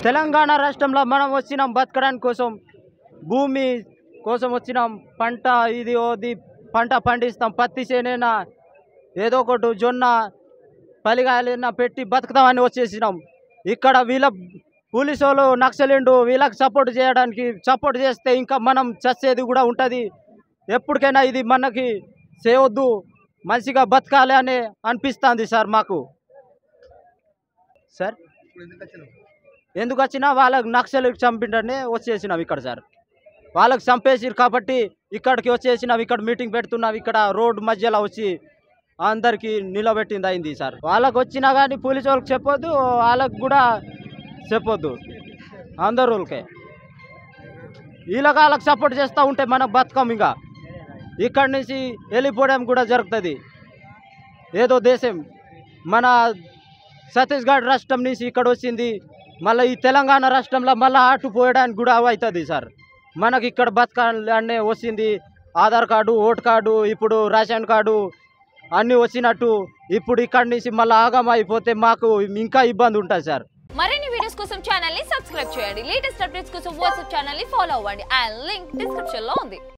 తెలంగాణ రాష్ట్రంలో మనం వచ్చినాం బతకడానికి కోసం, భూమి కోసం వచ్చినాం. పంట ఇది ఓది పంట పండిస్తాం, పత్తి చేనైనా ఏదో ఒకటి జొన్న పలిగాయలైనా పెట్టి బతుకుతామని వచ్చేసినాం. ఇక్కడ వీళ్ళ పోలీసు వాళ్ళు నక్సలిండు వీళ్ళకి సపోర్ట్ చేస్తే ఇంకా మనం చచ్చేది కూడా ఉంటుంది. ఎప్పటికైనా ఇది మనకి చేయవద్దు, మంచిగా బతకాలి అని అనిపిస్తుంది సార్ మాకు. సార్ ఎందుకు వచ్చినా వాళ్ళకి నక్సలికి చంపిండనే వచ్చేసినాం ఇక్కడ సార్. వాళ్ళకి చంపేసిరు కాబట్టి ఇక్కడికి వచ్చేసినాం. ఇక్కడ మీటింగ్ పెడుతున్నాం. ఇక్కడ రోడ్ మధ్యలో వచ్చి అందరికీ నిలబెట్టింది అయింది సార్. వాళ్ళకి వచ్చినా కానీ పోలీసు వాళ్ళకి చెప్పొద్దు, వాళ్ళకి కూడా చెప్పొద్దు, అందరు వాళ్ళకే వీళ్ళకి వాళ్ళకి సపోర్ట్ చేస్తూ ఉంటే మనం బతకం. ఇంకా ఇక్కడి నుంచి వెళ్ళిపోవడం కూడా జరుగుతుంది. ఏదో దేశం మన ఛత్తీస్గఢ్ రాష్ట్రం నుంచి ఇక్కడ వచ్చింది, మళ్ళీ ఈ తెలంగాణ రాష్ట్రంలో మళ్ళీ అటు పోయడానికి కూడా అవుతుంది సార్. మనకి ఇక్కడ బతకాలనే వచ్చింది. ఆధార్ కార్డు, ఓటు కార్డు, ఇప్పుడు రేషన్ కార్డు అన్నీ వచ్చినట్టు ఇప్పుడు ఇక్కడి నుంచి మళ్ళీ ఆగం అయిపోతే మాకు ఇంకా ఇబ్బంది ఉంటుంది సార్. మరిన్ని వీడియోస్ కోసం ఛానల్ ని సబ్స్క్రైబ్ చేయండి. లేటెస్ట్ అప్డేట్స్ కోసం వాట్సాప్ ఛానల్ ని ఫాలో అవ్వండి. అండ్ లింక్ డిస్క్రిప్షన్ లో ఉంది.